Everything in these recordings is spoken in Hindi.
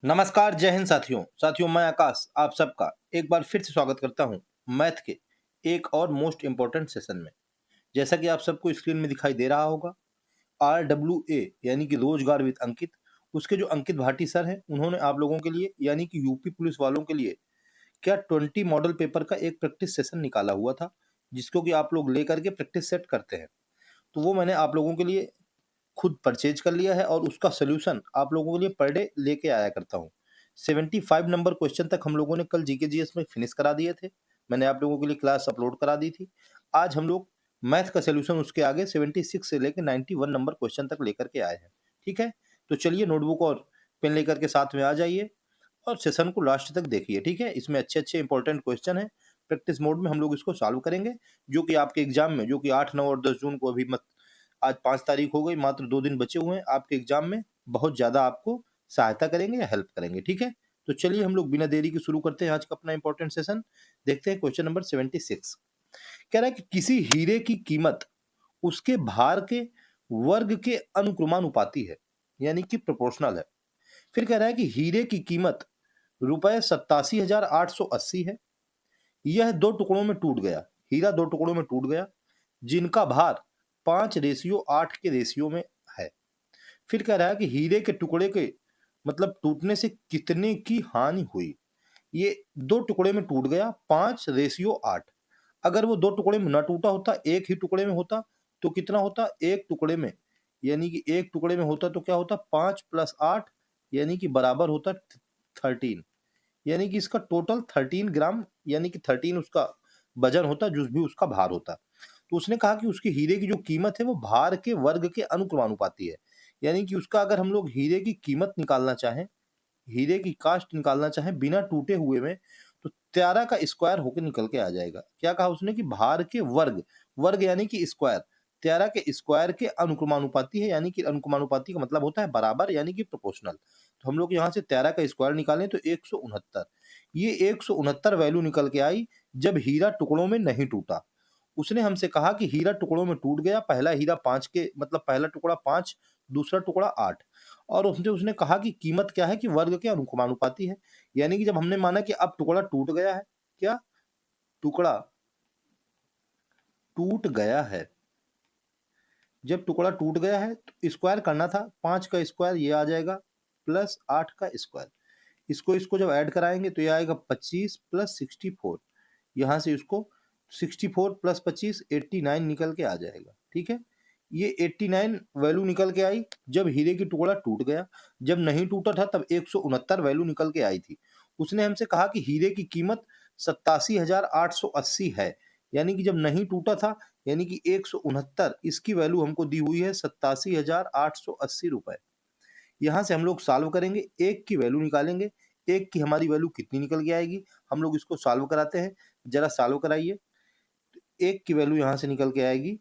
नमस्कार, जय हिंद साथियों मैं आकाश आप सबका एक बार फिर से स्वागत करता हूं मैथ के एक और मोस्ट इम्पोर्टेंट सेशन में। जैसा कि आप सबको स्क्रीन में दिखाई दे रहा होगा, RWA यानी कि रोजगार विद अंकित, उसके जो अंकित भाटी सर हैं उन्होंने आप लोगों के लिए यानी कि यूपी पुलिस वालों के लिए क्या 20 मॉडल पेपर का एक प्रैक्टिस सेशन निकाला हुआ था, जिसको कि आप लोग लेकर के प्रैक्टिस सेट करते हैं। तो वो मैंने आप लोगों के लिए खुद परचेज कर लिया है और उसका सोल्यूशन आप लोगों के लिए पर डे लेके आया करता हूँ। 75 नंबर क्वेश्चन तक हम लोगों ने कल जीके जीएस में फिनिश करा दिए थे। मैंने आप लोगों के लिए क्लास अपलोड करा दी थी। आज हम लोग मैथ का सोल्यूशन उसके आगे 76 से लेकर 91 नंबर क्वेश्चन तक लेकर के आए हैं। ठीक है, तो चलिए नोटबुक और पेन लेकर के साथ में आ जाइए और सेशन को लास्ट तक देखिए। ठीक है, इसमें अच्छे अच्छे इंपॉर्टेंट क्वेश्चन है। प्रैक्टिस मोड में हम लोग इसको सॉल्व करेंगे, जो कि आपके एग्जाम में, जो कि 8, 9 और 10 जून को अभी मत आज 5 तारीख हो गई, मात्र 2 दिन बचे हुए हैं, आपके एग्जाम में बहुत ज़्यादा आपको सहायता करेंगे या हेल्प करेंगे। ठीक है? तो चलिए हम लोग बिना देरी के शुरू करते हैं आज का अपना इंपॉर्टेंट सेशन। देखते हैं क्वेश्चन नंबर 76। कह रहा है कि किसी हीरे की कीमत उसके भार के वर्ग के अनुक्रमानुपाती है, यानी कि प्रोपोर्शनल है। फिर कह रहा है कि हीरे की कीमत रुपए 87,880 है। यह 2 टुकड़ों में टूट गया। हीरा 2 टुकड़ों में टूट गया, जिनका भार 5:8 के रेशियो में है। फिर कह रहा है कि हीरे के टुकड़े के मतलब टूटने से कितने की हानि हुई। ये 2 टुकड़े में टूट गया, 5:8। अगर वो 2 टुकड़े में ना टूटा होता, एक ही टुकड़े में होता, तो कितना होता? एक टुकड़े में, यानी कि एक टुकड़े में होता तो क्या होता? 5 + 8 यानी कि बराबर होता 13। यानी कि इसका टोटल 13 ग्राम यानी कि 13 उसका वजन होता, जो भी उसका भार होता। तो उसने कहा कि उसकी हीरे की जो कीमत है वो भार के वर्ग के अनुक्रमानुपाती है। यानी कि उसका अगर हम लोग हीरे की कीमत निकालना चाहें, हीरे की कास्ट निकालना चाहें बिना टूटे हुए में, तो 13 का स्क्वायर होकर निकल के आ जाएगा। क्या कहा उसने? कि भार के वर्ग, वर्ग यानी कि स्क्वायर, 13 के स्क्वायर के अनुक्रमानुपाती है, यानी कि अनुक्रमानुपाती का मतलब होता है बराबर यानी कि प्रोपोर्शनल। तो हम लोग यहाँ से 13 का स्क्वायर निकालें तो 169। ये 169 वैल्यू निकल के आई जब हीरा टुकड़ों में नहीं टूटा। उसने हमसे कहा कि हीरा टुकड़ों में टूट गया, पहला हीरा 5 के मतलब पहला टुकड़ा 5, दूसरा टुकड़ा 8। और उसने उसने कहा कि कीमत क्या है? कि वर्ग के अनुक्रमानुपाती है। यानी कि जब हमने माना कि अब टुकड़ा टूट गया है, क्या? टुकड़ा टूट गया है। जब टुकड़ा टूट गया है तो स्क्वायर करना था, 5 का स्क्वायर ये आ जाएगा प्लस 8 का स्क्वायर। इसको इसको जब ऐड कराएंगे तो ये आएगा 25 प्लस 64। यहाँ से इसको 64 प्लस 25 89 निकल के आ जाएगा। ठीक है, ये 89 वैल्यू निकल के आई जब हीरे की टुकड़ा टूट गया। जब नहीं टूटा था तब 169 वैल्यू निकल के आई थी। उसने हमसे कहा कि हीरे की कीमत 87,880 है, यानी कि जब नहीं टूटा था, यानी कि 169 इसकी वैल्यू हमको दी हुई है 87,880 रुपए। यहाँ से हम लोग सॉल्व करेंगे, एक की वैल्यू निकालेंगे। एक की हमारी वैल्यू कितनी निकल के आएगी? हम लोग इसको सॉल्व कराते हैं, जरा सॉल्व कराइए। एक की वैल्यू यहाँ से निकल के आएगी,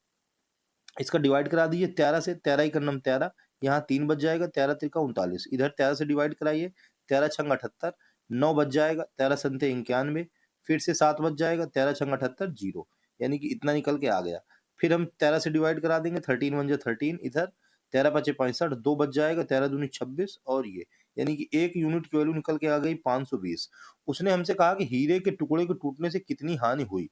इसका डिवाइड करा दीजिए 13 से, 13 ही करना 13, यहाँ 3 बच जाएगा, 13 त्रिका 39, इधर 13 से डिवाइड कराइए, 13 छंग 78, 9 बच जाएगा, 13 संते 91, फिर से 7 बच जाएगा, 13 छंग 78 जीरो, यानी कि इतना निकल के आ गया। फिर हम 13 से डिवाइड करा देंगे, 13 वन जा 13, इधर 13 पचे 65, 2 बच जाएगा, 13 दूनी 26 और ये, यानी कि एक यूनिट की वैल्यू निकल के आ गई 520। उसने हमसे कहा कि हीरे के टुकड़े के टूटने से कितनी हानि हुई।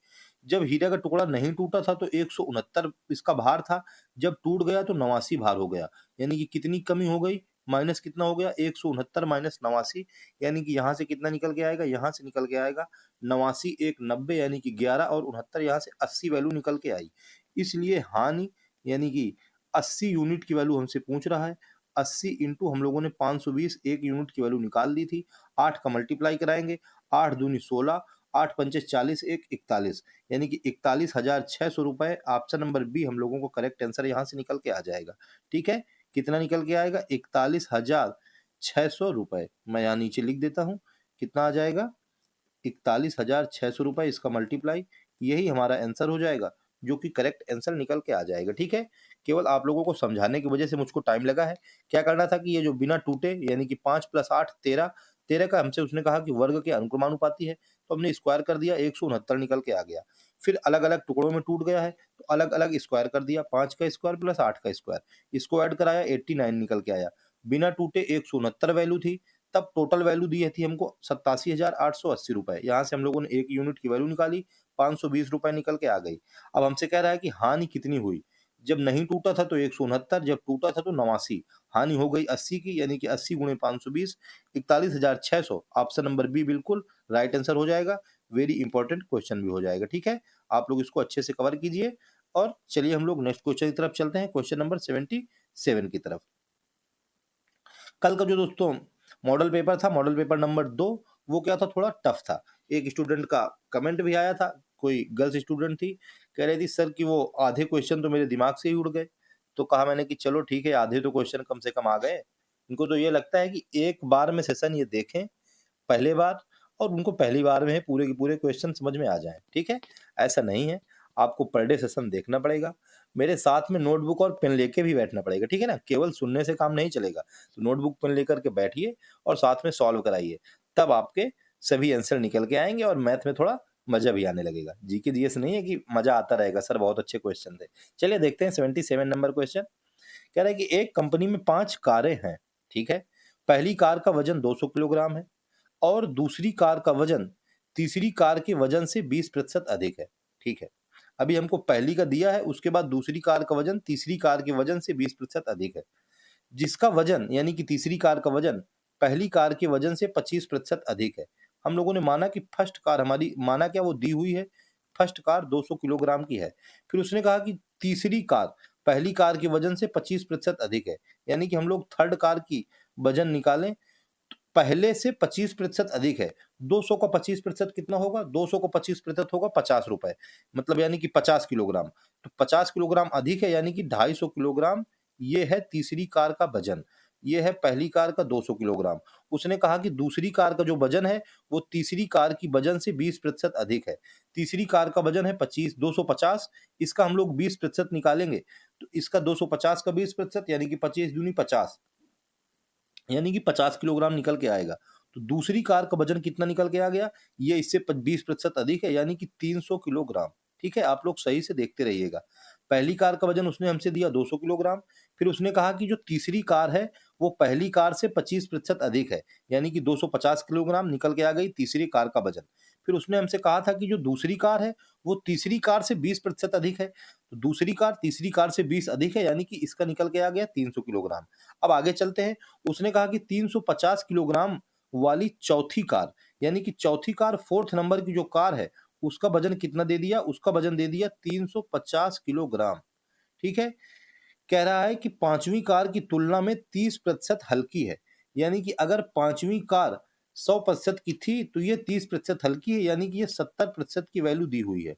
जब हीरे का टुकड़ा नहीं टूटा था तो 169 इसका भार था, जब टूट गया तो 89 भार हो गया। यानी कि कितनी कमी हो गई? माइनस कितना हो गया? 169 माइनस 89, यानी कि यहाँ से कितना निकल के आएगा? यहाँ से निकल के आएगा 89 एक 90, यानी कि 11 और 69 यहाँ से 80 वैल्यू निकल के आई। इसलिए हानि यानी कि 80 यूनिट की वैल्यू हमसे पूछ रहा है। 80 इंटू हम लोगों ने 520 एक यूनिट की वैल्यू निकाल दी थी। 8 का मल्टीप्लाई कराएंगे, 8 दूनी 16, 8 पंचे 40 एक 41, यानी कि 41,600 रुपए। ऑप्शन नंबर बी हम लोगों को करेक्ट आंसर यहाँ से निकल के आ जाएगा। ठीक है, कितना निकल के आएगा? 41,600 रुपए। मैं यहाँ नीचे लिख देता हूँ, कितना आ जाएगा? 41,600 रुपए, इसका मल्टीप्लाई, यही हमारा आंसर हो जाएगा, जो कि करेक्ट आंसर निकल के आ जाएगा। ठीक है, केवल आप लोगों को समझाने की वजह से मुझको टाइम लगा है। क्या करना था कि ये जो बिना टूटे यानी कि 5 + 8 13, 13 का हमसे उसने कहा कि वर्ग के अनुक्रमानुपाती है, तो हमने स्क्वायर कर दिया, 169 निकल के आ गया। फिर अलग-अलग टुकड़ों में टूट गया है, तो अलग-अलग स्क्वायर कर दिया, 5 का स्क्वायर प्लस 8 का स्क्वायर। इसको ऐड कराया 89 निकल के आया। बिना टूटे 169 वैल्यू थी, तब टोटल वैल्यू दी थी हमको 87,880 रुपए। यहाँ से हम लोगों ने एक यूनिट की वैल्यू निकाली, 520 रुपए निकल के आ गई। अब हमसे कह रहा है कि हानि कितनी हुई। जब नहीं टूटा था तो 169, जब टूटा था तो 89। हानि हो गई 80 की, यानी कि 80 गुणे 520, 41,600। ऑप्शन नंबर बी बिल्कुल राइट आंसर हो जाएगा। वेरी इंपॉर्टेंट क्वेश्चन भी हो जाएगा। ठीक है, आप लोग इसको अच्छे से कवर कीजिए। और चलिए हम लोग नेक्स्ट क्वेश्चन की तरफ चलते हैं, क्वेश्चन नंबर 77 की तरफ। कल का जो दोस्तों मॉडल पेपर था, मॉडल पेपर नंबर 2, वो क्या था, थोड़ा टफ था। एक स्टूडेंट का कमेंट भी आया था, कोई गर्ल्स स्टूडेंट थी, कह रही थी सर कि वो आधे क्वेश्चन तो मेरे दिमाग से ही उड़ गए। तो कहा मैंने कि चलो ठीक है, आधे तो क्वेश्चन कम से कम आ गए। इनको तो ये लगता है कि एक बार में सेशन ये देखें पहले बार, और उनको पहली बार में पूरे के पूरे क्वेश्चन समझ में आ जाएं। ठीक है, ऐसा नहीं है, आपको पर डे सेशन देखना पड़ेगा। मेरे साथ में नोटबुक और पेन लेके भी बैठना पड़ेगा। ठीक है ना, केवल सुनने से काम नहीं चलेगा। तो नोटबुक पेन लेकर के बैठिए और साथ में सॉल्व कराइए, तब आपके सभी आंसर निकल के आएंगे और मैथ में थोड़ा मजा भी आने लगेगा। जीके जीएस नहीं है कि मजा आता रहेगा सर बहुत अच्छे क्वेश्चन थे। चलिए देखते हैं 77 नंबर क्वेश्चन। कह रहा है कि एक कंपनी में 5 कारें हैं। ठीक है, पहली कार का वजन 200 किलोग्राम है और दूसरी कार का वजन तीसरी कार के वजन से 20% अधिक है। ठीक है, अभी हमको पहली का दिया है, उसके बाद दूसरी कार का वजन तीसरी कार के वजन से 20% अधिक है। जिसका वजन यानी कि तीसरी कार का वजन पहली कार के वजन से 25% अधिक है। हम लोगों ने माना कि फर्स्ट कार हमारी, माना क्या, वो दी हुई है, फर्स्ट कार 200 किलोग्राम की है। फिर उसने कहा कि तीसरी कार पहली कार के वजन से 25% अधिक है, यानी कि हम लोग थर्ड कार की वजन निकालें, पहले से 25% अधिक है। 200 का 25% कितना होगा, 200 का 25% होगा 50 रुपए, मतलब यानी कि 50 किलोग्राम। तो 50 किलोग्राम अधिक है, यानी कि 250 किलोग्राम। ये है तीसरी कार का वजन, ये है पहली कार का 200 किलोग्राम। उसने कहा कि दूसरी कार का जो वजन है वो तीसरी कार की वजन से 20% अधिक है। तीसरी कार का वजन है 250, इसका हम लोग 20% निकालेंगे, तो इसका 250 का 20% यानी कि 25 दूनी 50, यानी कि 50 किलोग्राम निकल के आएगा। तो दूसरी कार का वजन कितना निकल के आ गया, ये इससे 20% अधिक है, यानी कि 300 किलोग्राम। ठीक है, आप लोग सही से देखते रहिएगा। पहली कार का वजन उसने हमसे दिया 200 किलोग्राम, फिर उसने कहा कि जो तीसरी कार है वो पहली कार से 25% अधिक है, यानी कि 250 किलोग्राम निकल के आ गई तीसरी कार का वजन। फिर उसने हमसे कहा था कि जो दूसरी कार है वो तीसरी कार से 20% अधिक है। तो दूसरी कार तीसरी कार से 20 अधिक है, यानी कि इसका निकल के आ गया 300 किलोग्राम। अब आगे चलते हैं। उसने कहा कि 350 किलोग्राम वाली चौथी कार, यानी कि चौथी कार फोर्थ नंबर की जो कार है, उसका वजन कितना दे दिया, उसका वजन दे दिया 350 किलोग्राम। ठीक है, कह रहा है कि पांचवी कार की तुलना में 30% हल्की है, यानी कि अगर पांचवी कार 100% की थी तो ये 30% हल्की है, यानी कि ये 70% की वैल्यू दी हुई है।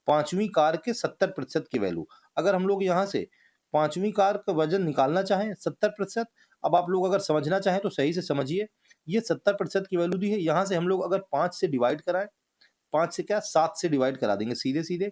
पांचवी कार के 70% की वैल्यू, अगर हम लोग यहाँ से पांचवी कार का वजन निकालना चाहें 70%, अब आप लोग अगर समझना चाहें तो सही से समझिए, ये 70% की वैल्यू दी है। यहाँ से हम लोग अगर 5 से डिवाइड कराएं, 5 से क्या 7 से डिवाइड करा देंगे सीधे सीधे,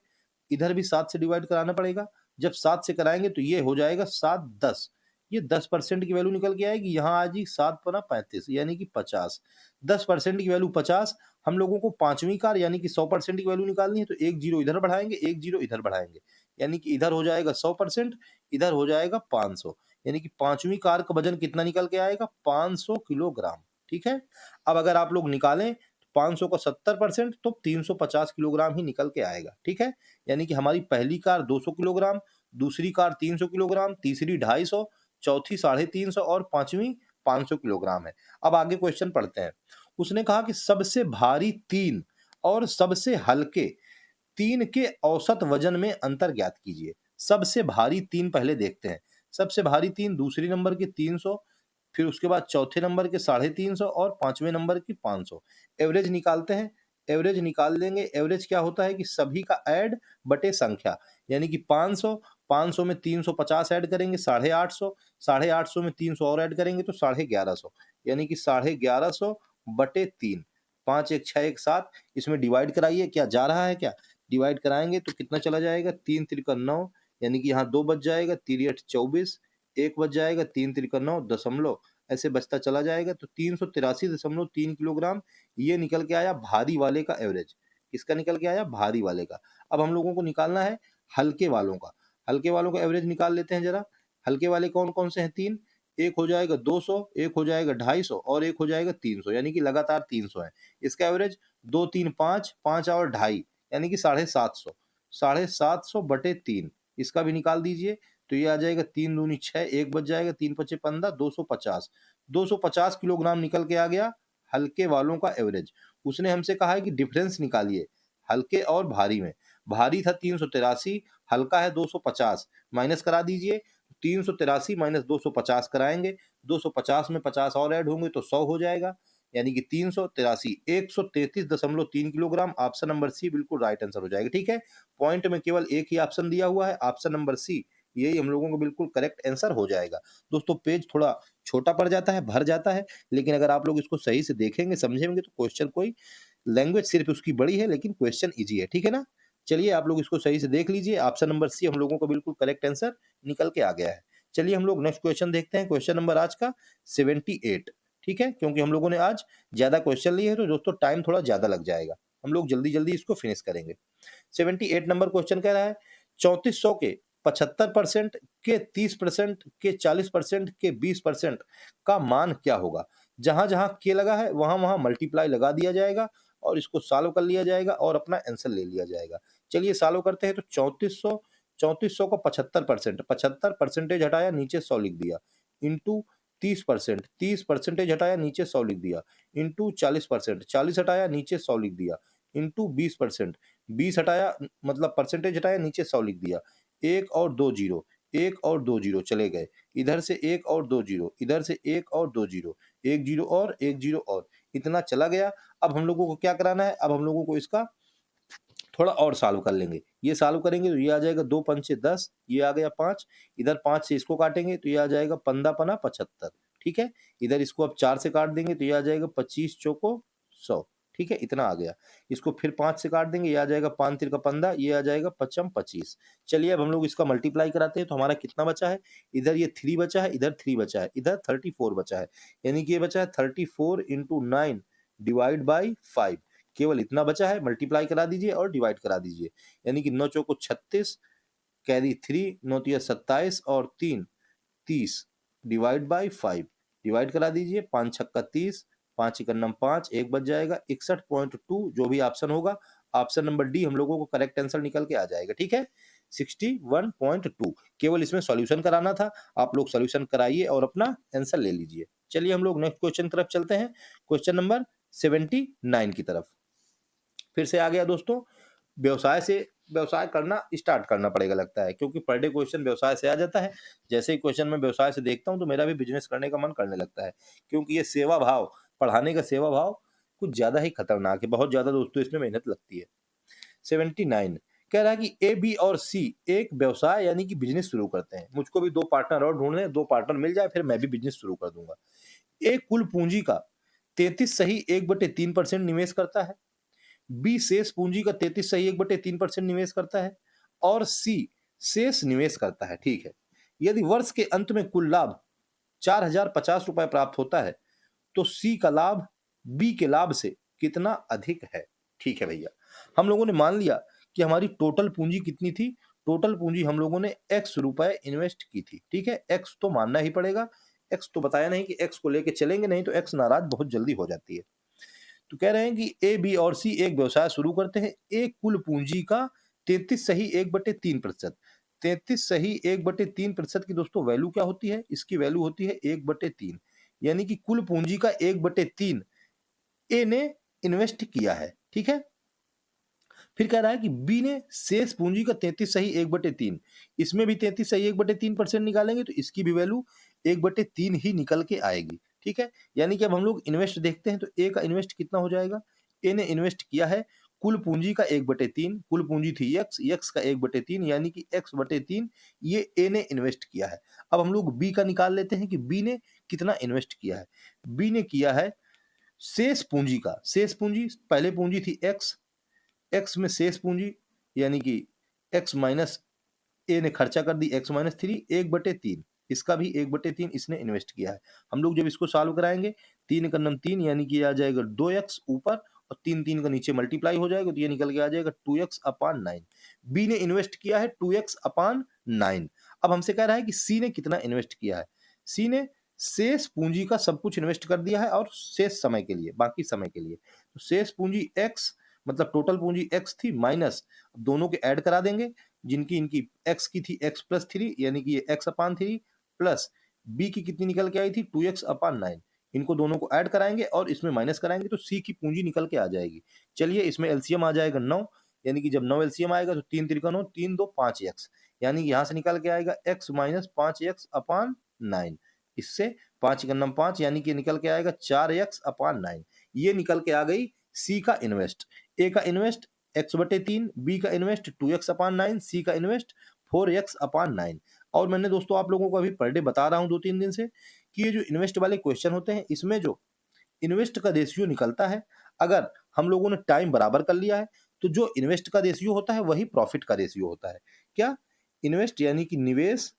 इधर भी 7 से डिवाइड कराना पड़ेगा। जब 7 से कराएंगे तो ये हो जाएगा 7 10, ये 10% की वैल्यू निकल के आएगी। यहाँ आ जी 7 पना 35, यानी कि 50। 10% की वैल्यू 50। हम लोगों को पांचवी कार यानी कि 100% की वैल्यू निकालनी है, तो एक जीरो इधर बढ़ाएंगे, एक जीरो इधर बढ़ाएंगे, यानी कि इधर हो जाएगा 100%, इधर हो जाएगा 500, यानी कि पांचवी कार का वजन कितना निकल के आएगा, 500 किलोग्राम। ठीक है, अब अगर आप लोग निकालें 500 का 70% तो 350 किलोग्राम ही निकल के आएगा। ठीक है, यानी कि हमारी पहली कार 200 किलोग्राम, दूसरी कार 300 किलोग्राम, तीसरी 250, चौथी 350 और पांचवी 500 किलोग्राम है। अब आगे क्वेश्चन पढ़ते हैं। उसने कहा कि सबसे भारी तीन और सबसे हल्के तीन के औसत वजन में अंतर ज्ञात कीजिए। सबसे भारी तीन पहले देखते हैं। सबसे भारी तीन दूसरी नंबर की 300, फिर उसके बाद चौथे नंबर के 350 और पांचवें नंबर की 500। एवरेज निकालते हैं, एवरेज निकाल लेंगे। एवरेज क्या होता है कि सभी का ऐड बटे संख्या, यानी कि 500, 500 में 350 ऐड करेंगे 850, 850 में 300 और ऐड करेंगे तो 1150, यानी कि 1150 बटे 3। 5 एक 6 एक 7, इसमें डिवाइड कराइए, क्या जा रहा है क्या, डिवाइड कराएंगे तो कितना चला जाएगा, 3 त्रिका 9, यानी कि यहाँ 2 बच जाएगा, 3 8 24, एक बच जाएगा, 3 त्रिका 9 दशमलव, ऐसे बचता चला जाएगा। तो 383.3 किलोग्राम ये निकल के आया भारी वाले का एवरेज। किसका निकल के आया, भारी वाले का। अब हम लोगों को निकालना है हल्के वालों का। हल्के वालों का एवरेज निकाल लेते हैं जरा। हल्के वाले कौन कौन से हैं, तीन। एक हो जाएगा 200, एक हो जाएगा 250 और एक हो जाएगा 300, यानी कि लगातार 300 है। इसका एवरेज 2 3 5, 5 और 2.5 यानी कि 750, 750 बटे 3, इसका भी निकाल दीजिए। तो ये आ जाएगा 3 दूनी 6, एक बच जाएगा, 3 पचे 15, 250, 250 किलोग्राम निकल के आ गया हल्के वालों का एवरेज। उसने हमसे कहा है कि डिफरेंस निकालिए हल्के और भारी में। भारी था 383, हल्का है 250, माइनस करा दीजिए। 383 माइनस 250 कराएंगे, 250 में 50 और ऐड होंगे तो 100 हो जाएगा, यानी कि 383 133.3 किलोग्राम। ऑप्शन नंबर सी बिल्कुल राइट आंसर हो जाएगा। ठीक है, पॉइंट में केवल एक ही ऑप्शन दिया हुआ है, ऑप्शन नंबर सी, यही हम लोगों को बिल्कुल करेक्ट आंसर हो जाएगा। दोस्तों पेज थोड़ा छोटा पड़ जाता है, भर जाता है, लेकिन अगर आप लोग इसको सही से देखेंगे समझेंगे तो क्वेश्चन कोई लैंग्वेज सिर्फ उसकी बड़ी है लेकिन क्वेश्चन इजी है। ठीक है ना, चलिए आप लोग इसको सही से देख लीजिए, ऑप्शन नंबर सी हम लोगों को बिल्कुल करेक्ट आंसर निकल के आ गया है। चलिए हम लोग नेक्स्ट क्वेश्चन देखते हैं। क्वेश्चन नंबर आज का 78। ठीक है, क्योंकि हम लोगों ने आज ज्यादा क्वेश्चन लिए हैं तो दोस्तों टाइम थोड़ा ज्यादा लग जाएगा, हम लोग जल्दी जल्दी इसको फिनिश करेंगे। 78 नंबर क्वेश्चन कह रहा है 3400 के 75% के 30% के 40% के 20% का मान क्या होगा। जहां जहां के लगा है वहां वहां मल्टीप्लाई लगा दिया जाएगा और इसको सॉल्व कर लिया जाएगा और अपना आंसर ले लिया जाएगा। चलिए सॉल्व करते हैं। तो 3400 को 75%, 75 परसेंटेज हटाया नीचे 100 लिख दिया, इंटू 30%, 30 परसेंटेज हटाया नीचे 100 लिख दिया, इंटू 40%, 40 हटाया नीचे 100 लिख दिया, इंटू 20%, 20 हटाया मतलब परसेंटेज हटाया नीचे 100 लिख दिया। एक और दो जीरो, एक और दो जीरो चले गए, इधर से एक और दो जीरो, इधर से एक और दो जीरो, एक जीरो और एक जीरो और, इतना चला गया। अब हम लोगों को क्या कराना है, अब हम लोगों को इसका थोड़ा और सॉल्व कर लेंगे। ये सॉल्व करेंगे तो ये आ जाएगा 2 पंचे 10, ये आ गया 5, इधर 5 से इसको काटेंगे तो ये आ जाएगा 15 पना 75। ठीक है, इधर इसको अब 4 से काट देंगे तो ये आ जाएगा 25 चौको 100। ठीक है, इतना आ गया। इसको फिर 5 से काट देंगे, ये आ जाएगा 5 तिरका 15, ये आ जाएगा 55 25। चलिए अब हम लोग इसका मल्टीप्लाई कराते हैं तो हमारा कितना बचा है, इधर ये 3 बचा है, इधर 3 बचा है, इधर 34 बचा है, यानी कि ये बचा है 34 इंटू 9 डिवाइड बाई 5। केवल इतना बचा है, मल्टीप्लाई करा दीजिए और डिवाइड करा दीजिए, यानी कि 9 चौको 36, कैरी 3, 9 तिया 27 और 3 30 डिवाइड बाई 5, डिवाइड करा दीजिए, 5 छक्का 30, 5 इकन्नम 5, एक बच जाएगा 61.2, जो भी ऑप्शन होगा ऑप्शन नंबर डी हम लोगों को करेक्ट आंसर निकल के आ जाएगा। ठीक है, 61.2। केवल इसमें सॉल्यूशन कराना था, आप लोग सॉल्यूशन कराइए और अपना आंसर ले लीजिए। चलिए हम लोग नेक्स्ट क्वेश्चन की तरफ चलते हैं, क्वेश्चन नंबर 79 की तरफ। फिर से आ गया दोस्तों, व्यवसाय से व्यवसाय करना स्टार्ट करना पड़ेगा लगता है, क्योंकि पर डे क्वेश्चन व्यवसाय से आ जाता है। जैसे ही क्वेश्चन मैं व्यवसाय से देखता हूं तो मेरा भी बिजनेस करने का मन करने लगता है, क्योंकि ये सेवा भाव, पढ़ाने का सेवा भाव कुछ ज्यादा ही खतरनाक है, बहुत ज्यादा दोस्तों इसमें मेहनत लगती है। 79 कह रहा है कि ए बी और सी एक व्यवसाय यानी कि बिजनेस शुरू करते हैं। मुझको भी दो पार्टनर और ढूंढने, दो पार्टनर मिल जाए फिर मैं भी बिजनेस शुरू कर दूंगा। एक कुल पूंजी का 33 सही 1/3% निवेश करता है, बी शेष पूंजी का 33 सही 1/3% निवेश करता है, और सी शेष निवेश करता है। ठीक है, यदि वर्ष के अंत में कुल लाभ 4050 रुपए प्राप्त होता है तो सी का लाभ बी के लाभ से कितना अधिक है। ठीक है भैया, हम लोगों ने मान लिया कि हमारी टोटल पूंजी कितनी थी, टोटल पूंजी हम लोगों ने x रुपए इन्वेस्ट की थी। ठीक है, x तो मानना ही पड़ेगा, x तो बताया नहीं कि x को लेके चलेंगे, नहीं तो x नाराज बहुत जल्दी हो जाती है। तो कह रहे हैं कि ए बी और सी एक व्यवसाय शुरू करते हैं। एक कुल पूंजी का 33 सही 1/3%, 33 सही 1/3% की दोस्तों वैल्यू क्या होती है, इसकी वैल्यू होती है 1/3, यानी कि कुल पूंजी का 1/3 ए ने इन्वेस्ट किया है। ठीक है, फिर कह रहा है कि बी ने शेष पूंजी का 33 सही 1/3, इसमें भी 33 सही 1/3% निकालेंगे तो इसकी भी वैल्यू 1/3 ही निकल के आएगी। ठीक है, यानी कि अब हम लोग इन्वेस्ट देखते हैं तो ए का इन्वेस्ट कितना हो जाएगा, ए ने इन्वेस्ट किया है कुल पूंजी का 1/3, कुल पूंजी थी एक्स का 1/3 यानी कि x/3 ये ए ने इन्वेस्ट किया है। अब हम लोग बी का निकाल लेते हैं कि बी ने कितना इन्वेस्ट किया है। बी ने किया है शेष पूंजी का, शेष पूंजी पहले पूंजी थी एक्स, एक्स में शेष पूंजी यानी कि एक्स माइनस ए ने खर्चा कर दी x-3, 1/3, इसका भी 1/3 इसने इन्वेस्ट किया है। हम लोग जब इसको सॉल्व कराएंगे 3 का नम 3 यानी कि आ जाएगा 2x ऊपर और 3 3 का नीचे मल्टीप्लाई हो जाएगा तो ये निकल के आ जाएगा 2x/9। बी ने इन्वेस्ट किया है 2x/9। अब हमसे कह रहा है कि सी ने कितना इन्वेस्ट किया है। सी ने शेष पूंजी का सब कुछ इन्वेस्ट कर दिया है और शेष समय के लिए, बाकी समय के लिए। तो शेष पूंजी x मतलब टोटल पूंजी x थी माइनस दोनों के ऐड करा देंगे, जिनकी इनकी x की थी x प्लस 3 यानी कि ये x अपान 3 प्लस b की कितनी निकल के आई थी 2x अपान 9। इनको दोनों को ऐड कराएंगे और इसमें माइनस कराएंगे तो c की पूंजी निकल के आ जाएगी। चलिए इसमें एलसीएम आ जाएगा 9, यानी कि जब 9 एलसीएम आएगा तो 3 त्रिका 9, 3 2 5x, यानी कि यहाँ से निकल के आएगा x माइनस 5x अपान 9। इससे 5 गन्नम 5 यानी कि निकल के आएगा 4x अपान 9। ये निकल के आ गई सी का इन्वेस्ट। ए का इन्वेस्ट x बटे 3, बी का इन्वेस्ट 2x अपान 9, सी का इन्वेस्ट 4x अपान 9। और मैंने दोस्तों आप लोगों को अभी पर डे बता रहा हूँ 2-3 दिन से कि ये जो इन्वेस्ट वाले क्वेश्चन होते हैं इसमें जो इन्वेस्ट का रेशियो निकलता है, अगर हम लोगों ने टाइम बराबर कर लिया है तो जो इन्वेस्ट का रेशियो होता है वही प्रॉफिट का रेशियो होता है। क्या? इन्वेस्ट यानी कि निवेश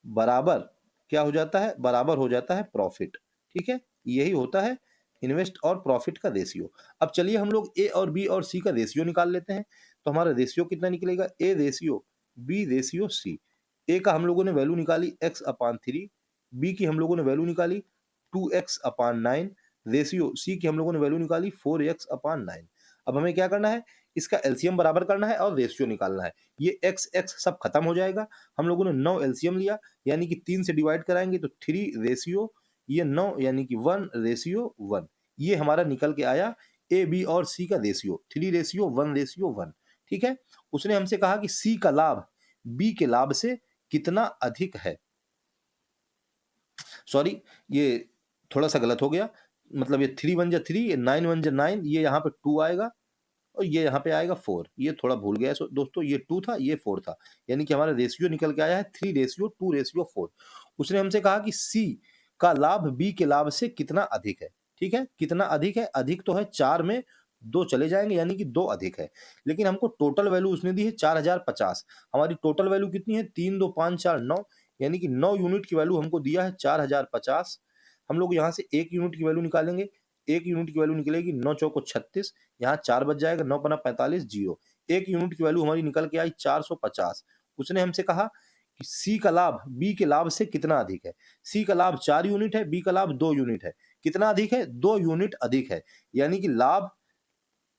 बराबर क्या हो जाता है? बराबर हो जाता है प्रॉफिट। ठीक है, यही होता है इन्वेस्ट और प्रॉफिट का रेशियो। अब चलिए हम लोग ए और बी और सी का रेशियो निकाल लेते हैं। तो हमारा रेशियो कितना निकलेगा? A ratio B ratio C. A का हम लोगों ने वैल्यू निकाली x अपान 3, बी की हम लोगों ने वैल्यू निकाली 2x अपान 9, रेशियो सी की हम लोगों ने वैल्यू निकाली 4x अपान 9। अब हमें क्या करना है? इसका एलसीएम बराबर करना है और रेशियो निकालना है। ये x x सब खत्म हो जाएगा। हम लोगों ने 9 एलसीएम लिया, यानी कि 3 से डिवाइड कराएंगे तो 3 रेशियो ये 9 यानी कि 1 रेशियो 1। ये हमारा निकल के आया ए बी और सी का रेशियो 3 रेशियो 1 रेशियो 1। ठीक है, उसने हमसे कहा कि सी का लाभ बी के लाभ से कितना अधिक है। सॉरी, ये थोड़ा सा गलत हो गया, मतलब ये 3 1 जा 3, ये 9 1 जा 9, ये यहाँ पे 2 आएगा और ये यहाँ पे आएगा 4। ये थोड़ा भूल गया दोस्तों, ये 2 था ये 4 था, यानी कि हमारा रेशियो निकल के आया है 3 रेशियो 2 रेशियो 4। उसने हमसे कहा कि सी का लाभ बी के लाभ से कितना अधिक है। ठीक है, कितना अधिक है? अधिक तो है 4 में 2 चले जाएंगे, यानी कि 2 अधिक है। लेकिन हमको टोटल वैल्यू उसने दी है 4050। हमारी टोटल वैल्यू कितनी है? 3 2 5 4 9, यानी कि 9 यूनिट की वैल्यू हमको दिया है 4050। हम लोग यहाँ से 1 यूनिट की वैल्यू निकालेंगे। 1 यूनिट की वैल्यू निकलेगी 9 चौको 36, यहाँ 4 बच जाएगा, 9 पना 45 जीरो। 1 यूनिट की वैल्यू हमारी निकल के आई 450। उसने हमसे कहा कि सी का लाभ बी के लाभ से कितना अधिक है। सी का लाभ 4 यूनिट है, बी का लाभ 2 यूनिट है। कितना अधिक है? 2 यूनिट अधिक है, यानी कि लाभ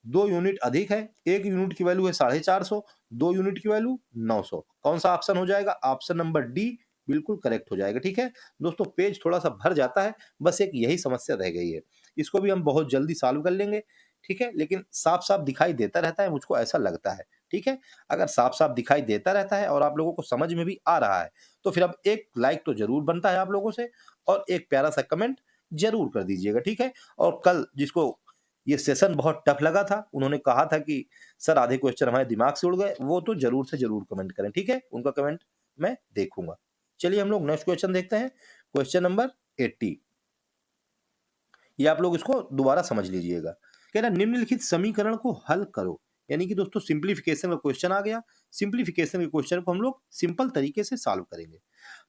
2 यूनिट अधिक है। 1 यूनिट की वैल्यू है 450, 2 यूनिट की वैल्यू 900। कौन सा ऑप्शन हो जाएगा? ऑप्शन नंबर डी बिल्कुल करेक्ट हो जाएगा। ठीक है दोस्तों, पेज थोड़ा सा भर जाता है, बस एक यही समस्या रह गई है। इसको भी हम बहुत जल्दी सॉल्व कर लेंगे। ठीक है, लेकिन साफ साफ दिखाई देता रहता है, मुझको ऐसा लगता है। ठीक है, अगर साफ साफ दिखाई देता रहता है और आप लोगों को समझ में भी आ रहा है तो फिर अब एक लाइक तो जरूर बनता है आप लोगों से, और एक प्यारा सा कमेंट जरूर कर दीजिएगा। ठीक है, और कल जिसको ये सेशन बहुत टफ लगा था, उन्होंने कहा था कि सर आधे क्वेश्चन हमारे दिमाग से उड़ गए, वो तो जरूर से जरूर कमेंट करें। ठीक है, उनका कमेंट मैं देखूंगा। चलिए हम लोग नेक्स्ट क्वेश्चन देखते हैं, क्वेश्चन नंबर 80। ये आप लोग इसको दोबारा समझ लीजिएगा। कह रहा निम्नलिखित समीकरण को हल करो, यानी कि दोस्तों सिंप्लीफिकेशन का क्वेश्चन आ गया। सिंप्लीफिकेशन के क्वेश्चन को हम लोग सिंपल तरीके से सॉल्व करेंगे।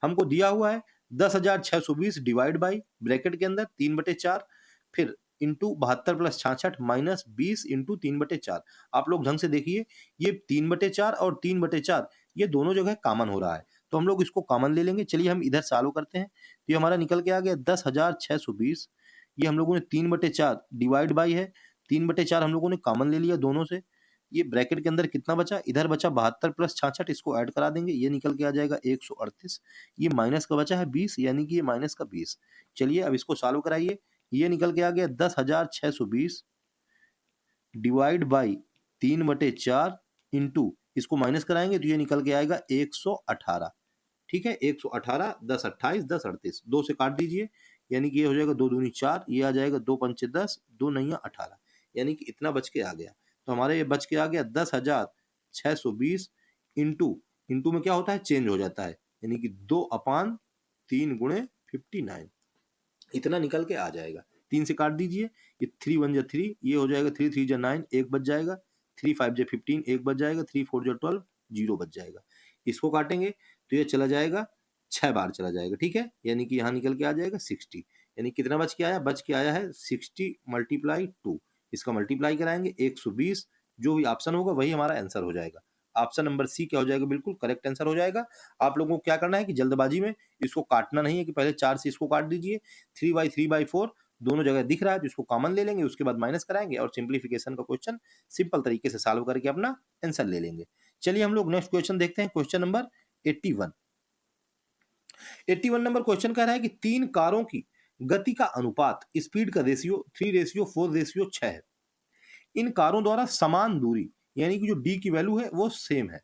हमको दिया हुआ है 10,620 डिवाइड बाई ब्रैकेट के अंदर 3/4, फिर इंटू 72 प्लस 66 माइनस 20 इंटू 3/4। आप लोग ढंग से देखिए, ये 3/4 और 3/4 ये दोनों जगह कॉमन हो रहा है, तो हम लोग इसको कॉमन ले लेंगे। चलिए हम इधर सॉल्व करते हैं। तो ये हमारा निकल के आ गया 10,620, ये हम लोगों ने 3/4 डिवाइड बाई है, 3/4 हम लोगों ने कॉमन ले लिया दोनों से। ये ब्रैकेट के अंदर कितना बचा? इधर बचा 72 प्लस 66, इसको ऐड करा देंगे, ये निकल के आ जाएगा 138। ये माइनस का बचा है 20, यानी कि ये माइनस का 20। चलिए अब इसको सॉल्व कराइए। ये निकल के आ गया 10,620 डिवाइड बाई 3/4 इंटू, इसको माइनस कराएंगे तो ये निकल के आएगा 118। ठीक है, 118, 10 28, 10 38, 2 से काट दीजिए, यानी कि ये हो जाएगा 2 दूनी 4, ये आ जाएगा 2 पंचे 10, 2 नैया 18, यानी कि इतना बच के आ गया। तो हमारा ये बच के आ गया 10,620 इंटू, इंटू में क्या होता है? चेंज हो जाता है, यानी कि 2/3 गुणे 59, इतना निकल के आ जाएगा। 3 से काट दीजिए, ये 3 1 जा 3, ये हो जाएगा 3 3 जा 9, एक बच जाएगा, 3 5 जा 15, एक बच जाएगा, 3 4 जा 12, जीरो बच जाएगा। इसको काटेंगे तो ये चला जाएगा 6 बार चला जाएगा। ठीक है, यानी कि यहाँ निकल के आ जाएगा 60, यानी कितना बच के आया? बच के आया है 60 मल्टीप्लाई 2। इसका मल्टीप्लाई कराएंगे 120, जो भी ऑप्शन होगा वही हमारा आंसर हो जाएगा। ऑप्शन नंबर सी क्या हो जाएगा, बिल्कुल करेक्ट आंसर हो जाएगा। आप लोगों को क्या करना है कि जल्दबाजी में इसको काटना नहीं है कि पहले 4 से इसको काट दीजिए। 3/3/4 दोनों जगह दिख रहा है तो इसको कॉमन ले लेंगे, उसके बाद माइनस कराएंगे और सिंप्लीफिकेशन का क्वेश्चन सिंपल तरीके से सॉल्व करके अपना आंसर ले लेंगे। चलिए हम लोग नेक्स्ट क्वेश्चन देखते हैं, क्वेश्चन नंबर 81। 81 नंबर क्वेश्चन कह रहा है कि 3 कारों की गति का अनुपात स्पीड का रेशियो 3:4:6 है। इन कारों द्वारा समान दूरी यानी कि जो डी की वैल्यू है वो सेम है,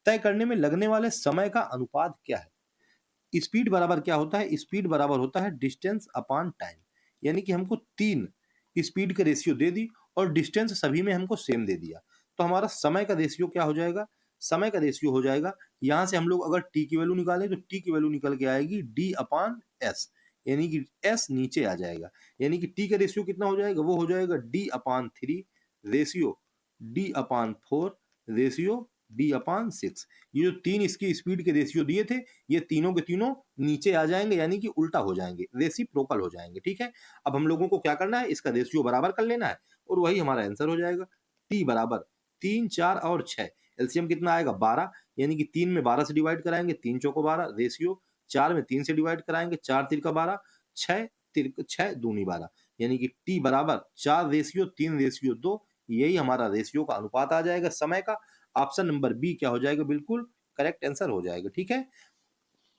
तय करने में लगने वाले समय का अनुपात क्या है। स्पीड बराबर क्या होता है, स्पीड बराबर होता है डिस्टेंस अपॉन टाइम। यानी कि हमको 3 स्पीड का रेशियो दे दी और डिस्टेंस सभी में हमको सेम दे दिया, तो हमारा समय का रेशियो क्या हो जाएगा, समय का रेशियो हो जाएगा, यहां से हम लोग अगर टी की वैल्यू निकालें तो टी की वैल्यू निकल के आएगी डी अपॉन एस, यानी कि एस नीचे आ जाएगा। यानी कि टी का रेशियो कितना हो जाएगा, वो हो जाएगा D upon 3 ratio D upon 4 ratio D upon 6। ये जो 3 इसकी स्पीड के रेशियो दिए थे, ये तीनों के तीनों नीचे आ जाएंगे यानी कि उल्टा हो जाएंगे, रेसिप्रोकल हो जाएंगे। ठीक है, अब हम लोगों को क्या करना है, इसका रेशियो बराबर कर लेना है और वही हमारा आंसर हो जाएगा। टी बराबर 3, 4 और 6, एलसीएम कितना आएगा 12, यानी कि 3 में 12 से डिवाइड कराएंगे, 3 चौको 12 रेशियो 4 में 3 से डिवाइड कराएंगे, 4 तिरका 12, 6 दूनी 12, यानी कि टी बराबर 4 रेशियो 3 रेशियो 2, यही हमारा रेशियो का अनुपात आ जाएगा समय का। ऑप्शन नंबर बी क्या हो जाएगा, बिल्कुल करेक्ट आंसर हो जाएगा। ठीक है,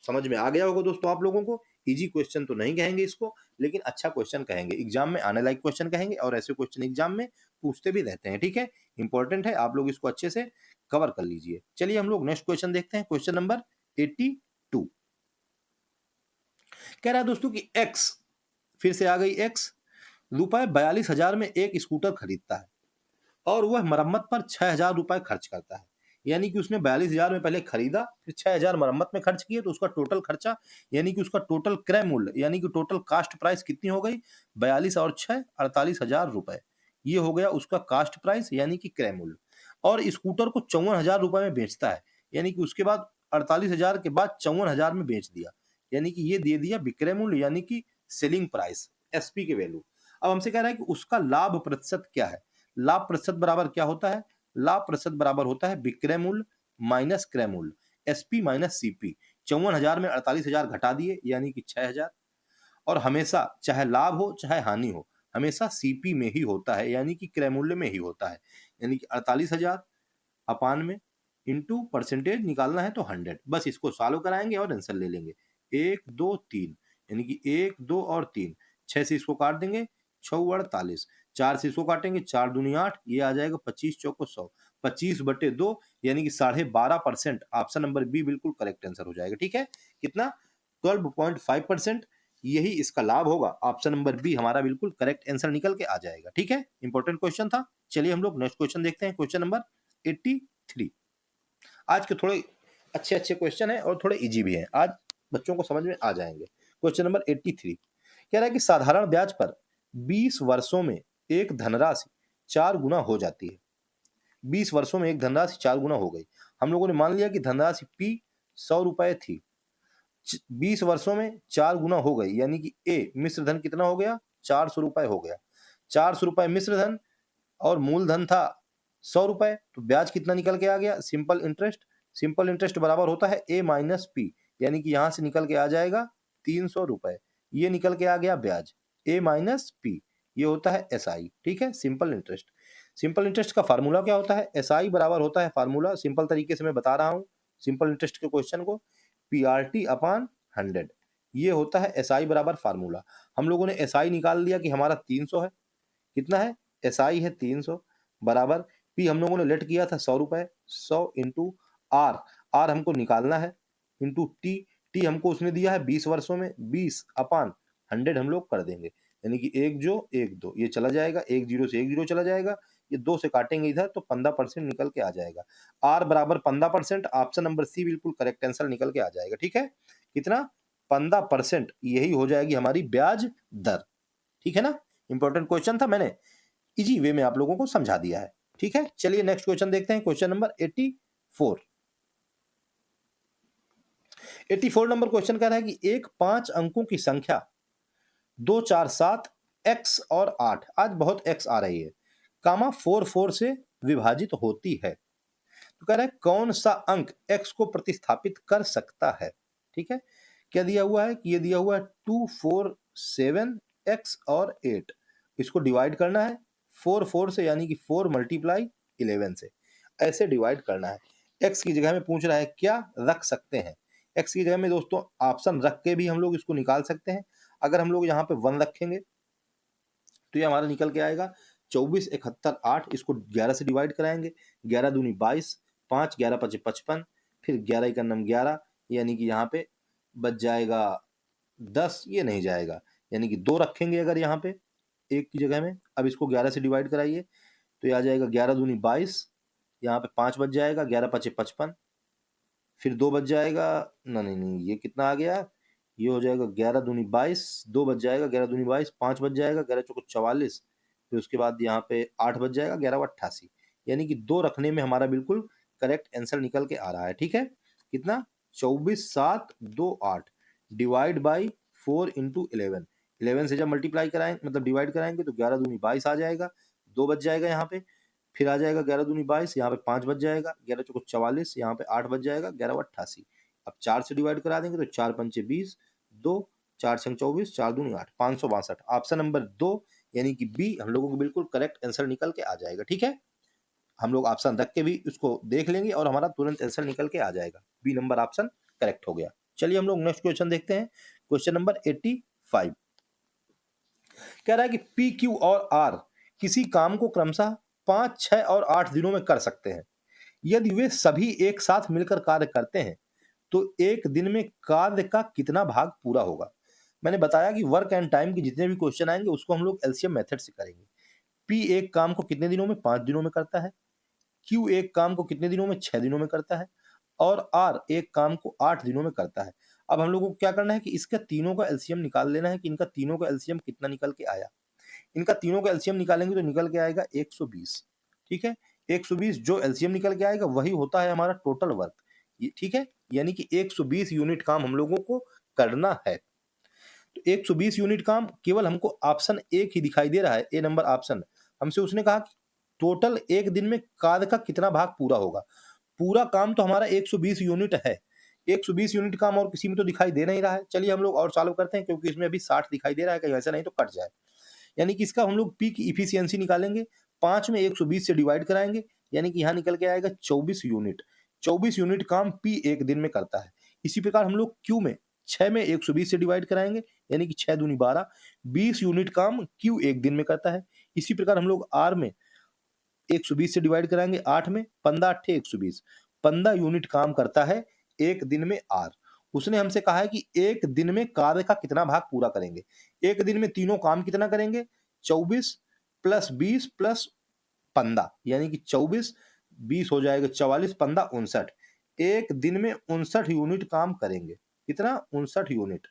समझ में आ गया होगा दोस्तों आप लोगों को। इजी क्वेश्चन तो नहीं कहेंगे इसको, लेकिन अच्छा क्वेश्चन कहेंगे, एग्जाम में आने लायक क्वेश्चन कहेंगे और ऐसे क्वेश्चन एग्जाम में पूछते भी रहते हैं। ठीक है, इंपॉर्टेंट है, आप लोग इसको अच्छे से कवर कर लीजिए। चलिए हम लोग नेक्स्ट क्वेश्चन देखते हैं, क्वेश्चन नंबर 82। कह रहा है दोस्तों कि एक्स, फिर से आ गई एक्स, रुपए 42,000 में एक स्कूटर खरीदता है और वह मरम्मत पर 6,000 रुपए खर्च करता है। यानी कि उसने 42,000 में पहले खरीदा, फिर 6,000 मरम्मत में खर्च किए, तो उसका टोटल खर्चा यानी कि उसका टोटल क्रय मूल्य यानी कि टोटल कास्ट प्राइस कितनी हो गई, 42 और 6 48,000 रुपए। ये हो गया उसका कास्ट प्राइस यानी कि क्रय मूल्य। और स्कूटर को 54,000 रुपए में बेचता है, यानी कि उसके बाद 48,000 के बाद 54,000 में बेच दिया, यानी कि ये दे दिया विक्रय मूल्य यानी कि सेलिंग प्राइस, एसपी के वैल्यू। अब हमसे कह रहा है कि उसका लाभ प्रतिशत क्या है। लाभ प्रतिशत बराबर क्या होता है, लाभ प्रतिशत बराबर होता है विक्रय मूल्य माइनस क्रय मूल्य, एसपी माइनस सीपी। 54,000 में 48,000 घटा दिए यानी कि 6,000, और हमेशा चाहे लाभ हो चाहे हानि हो, हमेशा सीपी में ही होता है यानी कि क्रय मूल्य में ही होता है। यानी कि 48,000 अपान में इंटू परसेंटेज निकालना है तो 100, बस इसको सॉल्व कराएंगे और आंसर ले लेंगे। 1 2 3, यानी कि 1 2 और 3, 6 से इसको काट देंगे 6 48, 4 से इसको काटेंगे 4 दूनी 8, ये आ जाएगा 25 चौको 100, 25/2 यानी कि 12.5%। ऑप्शन नंबर बी बिल्कुल करेक्ट आंसर हो जाएगा। ठीक है, कितना 12.5%, यही इसका लाभ होगा। ऑप्शन नंबर बी हमारा बिल्कुल करेक्ट आंसर निकल के आ जाएगा। ठीक है, इंपॉर्टेंट क्वेश्चन था। चलिए हम लोग नेक्स्ट क्वेश्चन देखते हैं, क्वेश्चन नंबर 83। आज के थोड़े अच्छे अच्छे क्वेश्चन है और थोड़े इजी भी हैं, आज बच्चों को समझ में आ जाएंगे। क्वेश्चन नंबर 83 कह रहा है कि साधारण ब्याज पर 20 वर्षों में एक धनराशि 4 गुना हो जाती है। 20 वर्षों में एक धनराशि 4 गुना हो गई। हम लोगों ने मान लिया कि धनराशि पी 100 रुपए थी, 20 वर्षों में 4 गुना हो गई, यानी कि ए मिश्र धन कितना हो गया, 400 रुपए हो गया। 400 रुपए मिश्र धन और मूलधन था 100 रुपए, तो ब्याज कितना निकल के आ गया, सिंपल इंटरेस्ट। सिंपल इंटरेस्ट बराबर होता है ए माइनस पी, यानी कि यहां से निकल के आ जाएगा 300 रुपए, ये निकल के आ गया ब्याज, ए माइनस पी, ये होता है एसआई। ठीक है, सिंपल इंटरेस्ट। सिंपल इंटरेस्ट का फार्मूला क्या होता है, एसआई बराबर होता है फार्मूला, सिंपल तरीके से मैं बता रहा हूं सिंपल इंटरेस्ट के क्वेश्चन को, पीआरटी अपॉन 100, ये होता है एसआई बराबर फार्मूला। हम लोगों ने एसआई निकाल लिया कि हमारा 300 है, कितना है, एसआई है 300 बराबर पी हम लोगों ने लेट किया था 100 रुपए, 100 इंटू आर, आर हमको निकालना है, इंटू टी, टी हमको उसने दिया है 20 वर्षों में, 20 अपान 100 हम लोग कर देंगे, यानी कि एक जो एक दो ये चला जाएगा, एक जीरो से एक जीरो चला जाएगा, ये 2 से काटेंगे इधर तो 15% निकल के आ जाएगा। आर बराबर 15%, ऑप्शन नंबर सी बिल्कुल करेक्ट आंसर निकल के आ जाएगा। ठीक है, कितना 15%, यही हो जाएगी हमारी ब्याज दर। ठीक है ना, इंपॉर्टेंट क्वेश्चन था, मैंने इजी वे में आप लोगों को समझा दिया है। ठीक है, चलिए नेक्स्ट क्वेश्चन देखते हैं, क्वेश्चन नंबर 84। 84 नंबर क्वेश्चन कह रहा है कि एक 5 अंकों की संख्या 2 4 7 एक्स और 8, आज बहुत एक्स आ रही है, कामा 4 4 से विभाजित होती है, तो कह रहा है कौन सा अंक x को प्रतिस्थापित कर सकता है। ठीक है, क्या दिया हुआ है कि ये दिया हुआ है 2 4 7 x और 8, इसको डिवाइड करना है 4 4 से, यानी कि 4 मल्टीप्लाई 11 से, ऐसे डिवाइड करना है। x की जगह में पूछ रहा है क्या रख सकते हैं। x की जगह में दोस्तों ऑप्शन रख के भी हम लोग इसको निकाल सकते हैं। अगर हम लोग यहाँ पे 1 रखेंगे तो ये हमारा निकल के आएगा 24 71 8, इसको 11 से डिवाइड कराएंगे, 11 दूनी 22, 5 11 5 55, फिर 11 इक्का 11, यानी कि यहाँ पे बच जाएगा 10, ये नहीं जाएगा, यानी कि 2 रखेंगे अगर यहाँ पे एक की जगह में। अब इसको 11 से डिवाइड कराइए तो ये आ जाएगा 11 दूनी 22, यहाँ पे 5 बच जाएगा, 11 5 55, फिर 2 बच जाएगा, नहीं नहीं ये कितना आ गया, ये हो जाएगा 11 दूनी 22, 2 बच जाएगा, 11 दूनी 22, 5 बच जाएगा, 11 चौको 44, फिर उसके बाद यहाँ पे 8 बच जाएगा, 11 88, यानी कि 2 रखने में हमारा बिल्कुल करेक्ट आंसर निकल के आ रहा है। ठीक है, कितना 24 7 2 8 डिवाइड बाई 4 इंटू 11, 11 से जब मल्टीप्लाई कराएंगे मतलब डिवाइड कराएंगे तो 11 दूनी 22 आ जाएगा, 2 बच जाएगा यहाँ पे, फिर आ जाएगा 11 दूनी 22, यहाँ पे 5 बच जाएगा, 11 चौको 44, यहाँ पे 8 बच जाएगा, 11 88। अब 4 से डिवाइड करा देंगे तो 4 पंचे 20, 2 4 छंग 24, 4 दूनी 8, 562। ऑप्शन नंबर 2 यानी कि बी हम लोगों को बिल्कुल करेक्ट आंसर निकल के आ जाएगा। ठीक है, हम लोग ऑप्शन रख के भी उसको देख लेंगे और हमारा तुरंत आंसर निकल के आ जाएगा। बी नंबर ऑप्शन करेक्ट हो गया। चलिए हम लोग नेक्स्ट क्वेश्चन देखते हैं, क्वेश्चन नंबर 85। कह रहा है कि पी क्यू और आर किसी काम को क्रमशः 5 6 और 8 दिनों में कर सकते हैं। यदि वे सभी एक साथ मिलकर कार्य करते हैं तो एक दिन में कार्य का कितना भाग पूरा होगा। मैंने बताया कि वर्क एंड टाइम के जितने भी क्वेश्चन आएंगे उसको हम लोग एलसीएम मेथड से करेंगे। पी एक काम को कितने दिनों में, 5 दिनों में करता है। क्यू एक काम को कितने दिनों में, 6 दिनों में करता है। और आर एक काम को 8 दिनों में करता है। अब हम लोगों को क्या करना है कि इसका तीनों का एलसीएम निकाल लेना है कि इनका तीनों का एलसीएम कितना निकल के आया। इनका तीनों का एलसीएम निकालेंगे तो निकल के आएगा 120। ठीक है, 120 जो एलसीएम निकल के आएगा वही होता है हमारा टोटल वर्क। ठीक है, यानी कि 120 यूनिट काम हम लोगों को करना है। तो 120 यूनिट काम केवल हमको ऑप्शन एक ही दिखाई दे रहा है, ए नंबर ऑप्शन। हमसे उसने कहा कि टोटल एक दिन में कार्य का कितना भाग पूरा होगा। पूरा काम तो हमारा 120 यूनिट है, 120 यूनिट काम और किसी में तो दिखाई दे नहीं रहा है। चलिए हम लोग और सॉल्व करते हैं क्योंकि इसमें अभी 60 दिखाई दे रहा है, कहीं ऐसा नहीं तो कट जाए। यानी कि इसका हम लोग पी की इफिशियंसी निकालेंगे, 5 में 120 से डिवाइड कराएंगे, यानी कि यहाँ निकल के आएगा 24 यूनिट। 24 यूनिट काम पी एक दिन में करता है। इसी प्रकार हम लोग क्यू में 6 में 120 से डिवाइड कराएंगे, यानी कि 6 दूनी 12, 20 यूनिट काम क्यू एक दिन में करता है। इसी प्रकार हम लोग आर में 120 से डिवाइड कराएंगे, 8 में 15 अट्ठे 120, 15 यूनिट काम करता है एक दिन में आर। उसने हमसे कहा है कि एक दिन में कार्य का कितना भाग पूरा करेंगे। एक दिन में तीनों काम कितना करेंगे, 24 प्लस 20 प्लस 15, यानी कि 24 20 हो जाएगा 44 15 59। एक दिन में 59 यूनिट काम करेंगे। कितना, 59 यूनिट।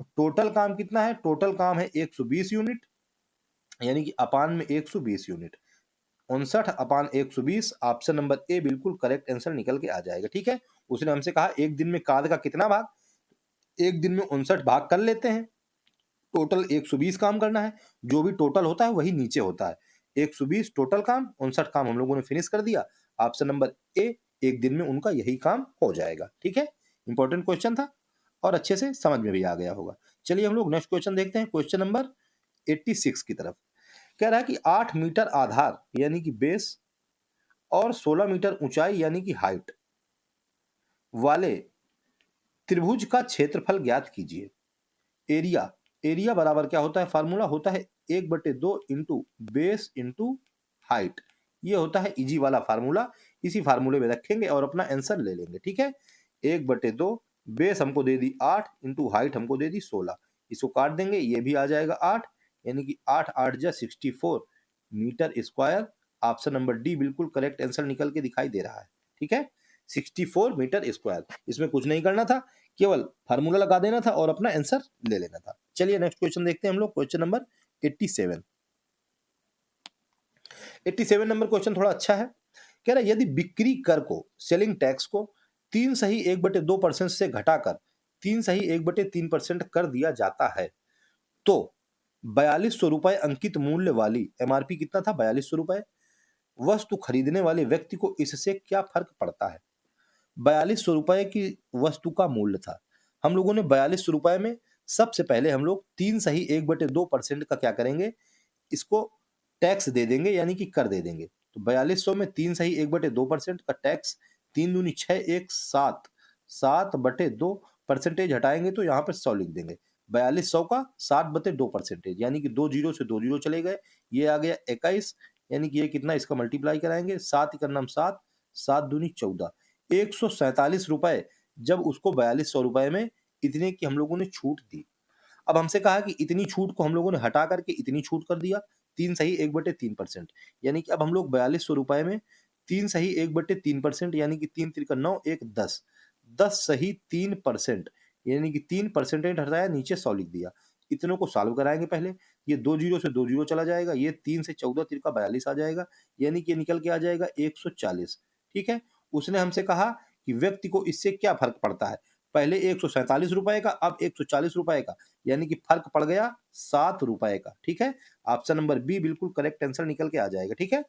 टोटल काम कितना है, टोटल काम है 120 यूनिट, यानी कि अपान में 120 unit. 59 upon 120, option number A बिल्कुल करेक्ट आंसर निकल के आ जाएगा। ठीक है, उसने हमसे कहा एक दिन में कार्य का कितना भाग, एक दिन में 59 भाग कर लेते हैं, टोटल 120 काम करना है, जो भी टोटल होता है वही नीचे होता है। 120 टोटल काम, 59 काम हम लोगों ने फिनिश कर दिया। ऑप्शन नंबर ए, एक दिन में उनका यही काम हो जाएगा। ठीक है, इंपॉर्टेंट क्वेश्चन था और अच्छे से समझ में भी आ गया होगा। चलिए हम लोग नेक्स्ट क्वेश्चन देखते हैं, क्वेश्चन नंबर 86 की तरफ। कह रहा है कि 8 मीटर आधार यानी कि बेस और 16 मीटर ऊंचाई यानी कि हाइट वाले त्रिभुज का क्षेत्रफल ज्ञात कीजिए। एरिया, एरिया बराबर क्या होता है, फार्मूला होता है 1/2 इंटू बेस इंटू हाइट। ये होता है इजी वाला फार्मूला, इसी फार्मूले में रखेंगे और अपना आंसर ले लेंगे। ठीक है, 1/2 बेस हमको दे दी 8 इंटू हाइट हमको दे दी 16, इसको काट देंगे, ये भी आ जाएगा 8, यानी कि 8 8 जा 64 meter square. Option number D बिल्कुल करेक्ट आंसर निकल के दिखाई दे रहा है। ठीक है, 64 मीटर स्क्वायर। इसमें कुछ नहीं करना था, केवल फार्मूला लगा देना था और अपना आंसर ले लेना था। चलिए नेक्स्ट क्वेश्चन देखते हैं हम लोग, क्वेश्चन नंबर 87। 87 नंबर क्वेश्चन थोड़ा अच्छा है। कह रहा है यदि बिक्री कर को, सेलिंग टैक्स को 3 से घटाकर 3 कर दिया जाता है तो 4200 रुपए अंकित मूल्य वाली, एमआरपी कितना था 4200 रुपए, वस्तु खरीदने वाले व्यक्ति को इससे क्या फर्क पड़ता है? 4200 रुपए की वस्तु का मूल्य था। हम लोगों ने 4200 रुपए में सबसे पहले हम लोग 3 सही 1/2% का क्या करेंगे, इसको टैक्स दे देंगे, यानी कि कर दे देंगे। तो 4200 में 3 सही 1/2% का टैक्स, 3 दूनी 6, 1 7, 7/2 परसेंटेज हटाएंगे तो यहाँ पर 100 लिख देंगे। 4200 का 60/2 परसेंटेज, यानी कि 2 जीरो से 2 जीरो चले गए, ये आ गया 21, यानी कि ये कितना, इसका मल्टीप्लाई कराएंगे, 7 का नाम 7, 7 दूनी 14, 147 रुपए जब उसको 4200 रुपए में इतने की हम लोगों ने छूट दी। अब हमसे कहा कि इतनी छूट को हम लोगों ने हटा करके इतनी छूट कर दिया, 3 सही 1/3%, यानी कि अब हम लोग 4200 रुपए में 3 सही 1/3%, यानी कि 3 3 का 9, 1 10, 10 सही 3%, यानी कि 3% हटाया, नीचे 100 लिख दिया। इतनों को सॉल्व कराएंगे पहले, ये 2 जीरो से 2 जीरो चला जाएगा, ये 3 से 14 तिरका 42 आ जाएगा, यानी कि ये निकल के आ जाएगा 140। ठीक है, उसने हमसे कहा कि व्यक्ति को इससे क्या फर्क पड़ता है। पहले 147 रुपए का, अब 140 रुपए का, यानी कि फर्क पड़ गया 7 रुपए का। ठीक है, ऑप्शन नंबर बी बिल्कुल करेक्ट आंसर निकल के आ जाएगा। ठीक है,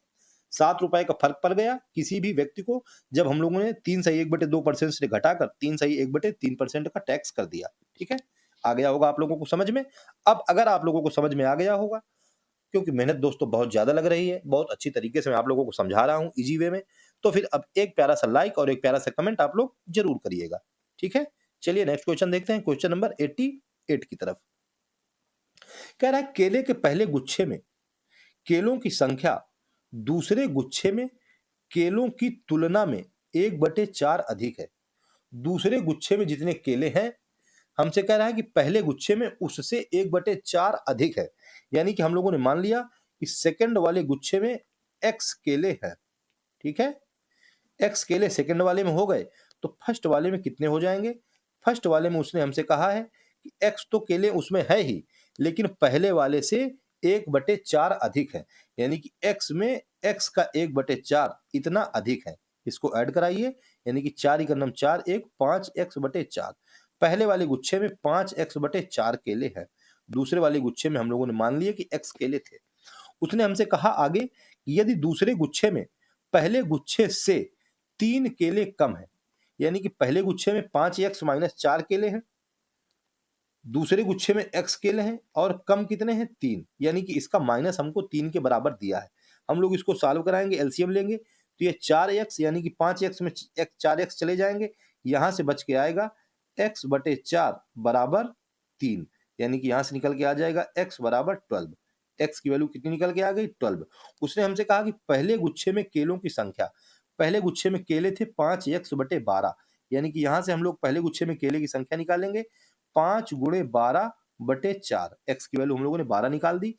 7 रुपए का फर्क पड़ गया किसी भी व्यक्ति को, जब हम लोगों ने 3 सही 1/2% से घटाकर 3 सही 1/3% का टैक्स कर दिया। ठीक है, आ गया होगा आप लोगों को समझ में। अब अगर आप लोगों को समझ में आ गया होगा, क्योंकि मेहनत दोस्तों बहुत ज्यादा लग रही है, बहुत अच्छी तरीके से मैं आप लोगों को समझा रहा हूँ इजी वे में, तो फिर अब एक प्यारा सा लाइक और एक प्यारा सा कमेंट आप लोग जरूर करिएगा। ठीक है, चलिए नेक्स्ट क्वेश्चन देखते हैं, क्वेश्चन नंबर 88 की तरफ। कह रहा है केले के पहले गुच्छे में केलों की संख्या दूसरे गुच्छे में केलों की तुलना में 1/4 अधिक है। दूसरे गुच्छे में जितने केले हैं, हमसे कह रहा है कि पहले गुच्छे में उससे 1/4 अधिक है, यानी कि हम लोगों ने मान लिया कि सेकंड वाले गुच्छे में x केले हैं। ठीक है, x केले सेकंड वाले में हो गए, तो फर्स्ट वाले में कितने हो जाएंगे। फर्स्ट वाले में उसने हमसे कहा है कि x तो केले उसमें है ही, लेकिन पहले वाले से 1/4 अधिक है, यानी कि x में x का 1/4 इतना अधिक है। इसको ऐड कराइए, यानी कि 4 का नाम 4, 1 5x/4। पहले वाले गुच्छे में 5x/4 केले हैं, दूसरे वाले गुच्छे में हम लोगों ने मान लिया कि x केले थे। उसने हमसे कहा आगे कि यदि दूसरे गुच्छे में पहले गुच्छे से 3 केले कम है, यानी कि पहले गुच्छे में 5x - 4 केले हैं, दूसरे गुच्छे में x केले हैं, और कम कितने हैं 3, यानी कि इसका माइनस हमको 3 के बराबर दिया है। हम लोग इसको सॉल्व कराएंगे, एलसीएम लेंगे, तो ये 4x, यानी कि 5x में 4x चले जाएंगे, यहां से बच के आएगा x/4 बराबर 3, यानी कि यहां से निकल के आ जाएगा x बराबर 12। x की वैल्यू कितनी निकल के आ गई 12। उसने हमसे कहा कि पहले गुच्छे में केलों की संख्या, पहले गुच्छे में केले थे 5x/12, यानी कि यहां से हम लोग पहले गुच्छे में केले की संख्या निकालेंगे, 5 गुणे 12/4, x की वैल्यू हम लोगों ने 12 निकाल दी,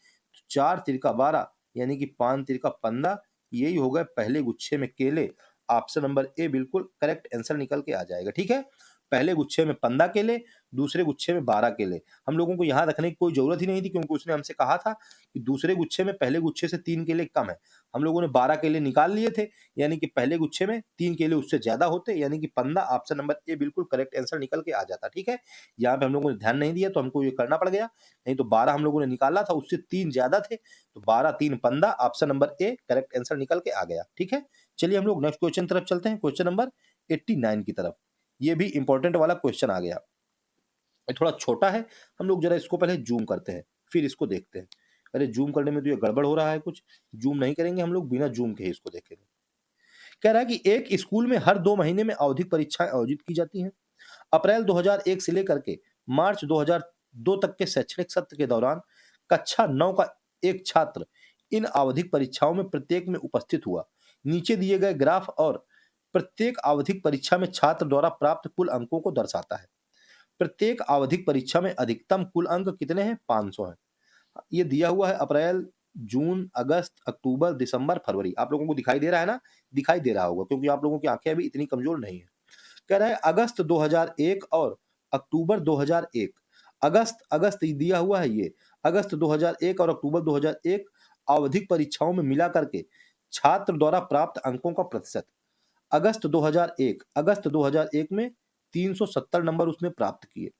4 तिरका 12, यानी कि 5 तिरका 15, यही हो गए पहले गुच्छे में केले। ऑप्शन नंबर ए बिल्कुल करेक्ट आंसर निकल के आ जाएगा। ठीक है, पहले गुच्छे में 15 केले, दूसरे गुच्छे में 12 केले। हम लोगों को यहाँ रखने की कोई जरूरत ही नहीं थी, क्योंकि उसने हमसे कहा था कि दूसरे गुच्छे में पहले गुच्छे से 3 केले कम है। हम लोगों ने 12 केले निकाल लिए थे, यानी कि पहले गुच्छे में 3 केले उससे ज्यादा होते, यानी कि 15। ऑप्शन नंबर ए बिल्कुल करेक्ट आंसर निकल के आ जाता। ठीक है, यहाँ पे हम लोगों ने ध्यान नहीं दिया, तो हमको ये करना पड़ गया, नहीं तो 12 हम लोगों ने निकाला था, उससे 3 ज्यादा थे, तो 12 3 15, option number A correct answer निकल के आ गया। ठीक है, चलिए हम लोग नेक्स्ट क्वेश्चन तरफ चलते हैं, क्वेश्चन नंबर 89 की तरफ। ये भी इंपॉर्टेंट वाला क्वेश्चन आ गया, ये थोड़ा छोटा है, हम लोग जरा इसको पहले जूम करते हैं, फिर इसको देखते हैं। अरे जूम करने में तो ये गड़बड़ हो रहा है कुछ, जूम नहीं करेंगे हम लोग, बिना जूम के ही इसको देखेंगे। कह रहा है कि एक स्कूल में हर 2 महीने में आवधिक परीक्षाएं आयोजित की जाती हैं। अप्रैल 2001 से लेकर के मार्च 2002 तक के शैक्षणिक सत्र के दौरान कक्षा 9 का एक छात्र इन आवधिक परीक्षाओं में प्रत्येक में उपस्थित हुआ। नीचे दिए गए ग्राफ और प्रत्येक आवधिक परीक्षा में छात्र द्वारा प्राप्त कुल अंकों को दर्शाता है। प्रत्येक आवधिक परीक्षा में अधिकतम कुल अंक कितने हैं, 500 हैं। ये दिया हुआ है अप्रैल, जून, अगस्त, अक्टूबर, दिसंबर, फरवरी। आप लोगों को दिखाई दे रहा है ना, दिखाई दे रहा होगा, क्योंकि आप लोगों की आंखें अभी इतनी कमजोर नहीं है। कह रहा है अगस्त 2001 और अक्टूबर 2001, अगस्त अगस्त दिया हुआ है, ये अगस्त 2001 और अक्टूबर 2001 आवधिक परीक्षाओं में मिला करके छात्र द्वारा प्राप्त अंकों का प्रतिशत। अगस्त 2001 में 370 नंबर उसने प्राप्त किए,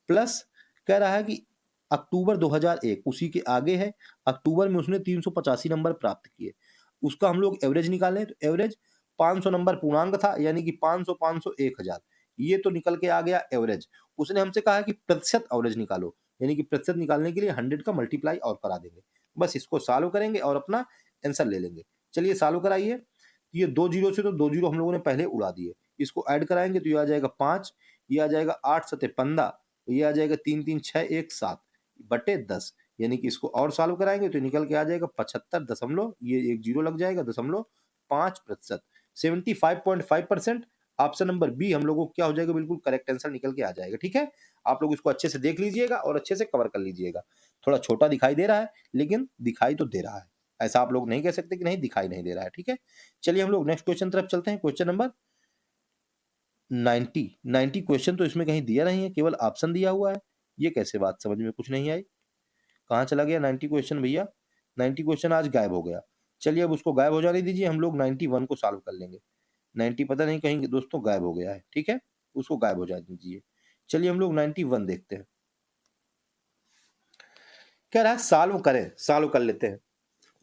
प्लस कह रहा है कि अक्टूबर 2001 उसी के आगे है, अक्टूबर में उसने 385 नंबर प्राप्त किए। उसका हम लोग एवरेज निकालें तो एवरेज 500 नंबर पूर्णांक था, यानी कि 500 500 1000, ये तो निकल के आ गया एवरेज। उसने हमसे कहा है कि प्रतिशत एवरेज निकालो, यानी कि प्रतिशत निकालने के लिए 100 का मल्टीप्लाई और करा देंगे। बस इसको सॉल्व करेंगे और अपना आंसर ले लेंगे। चलिए सॉल्व कराइए। ये 2 जीरो से तो 2 जीरो हम लोगों ने पहले उड़ा दिए। इसको ऐड कराएंगे तो ये आ जाएगा 5, ये आ जाएगा 8 सते 15, ये आ जाएगा 3 3 6 1 7 बटे 10, यानी कि इसको और सॉल्व कराएंगे तो निकल के आ जाएगा 75 दशमलव, ये एक जीरो लग जाएगा, 0.5%, 75.5%। ऑप्शन नंबर बी हम लोगों को क्या हो जाएगा, बिल्कुल करेक्ट आंसर निकल के आ जाएगा। ठीक है, आप लोग इसको अच्छे से देख लीजिएगा और अच्छे से कवर कर लीजिएगा। थोड़ा छोटा दिखाई दे रहा है, लेकिन दिखाई तो दे रहा है। ऐसा आप लोग नहीं कह सकते कि नहीं दिखाई नहीं दे रहा है। ठीक है, चलिए हम लोग नेक्स्ट क्वेश्चन तरफ चलते हैं। क्वेश्चन नंबर 90 क्वेश्चन तो इसमें कहीं दिया नहीं है, केवल ऑप्शन दिया हुआ है। ये कैसे बात समझ में कुछ नहीं आई, कहाँ चला गया 90 क्वेश्चन भैया? 90 क्वेश्चन आज गायब हो गया। चलिए अब उसको गायब हो जाने दीजिए, हम लोग 91 को सॉल्व कर लेंगे। 90 पता नहीं कहीं दोस्तों गायब हो गया है। ठीक है, उसको गायब हो जाने दीजिए। चलिए हम लोग 91 देखते हैं। कह रहा है सॉल्व करें, सॉल्व कर लेते हैं।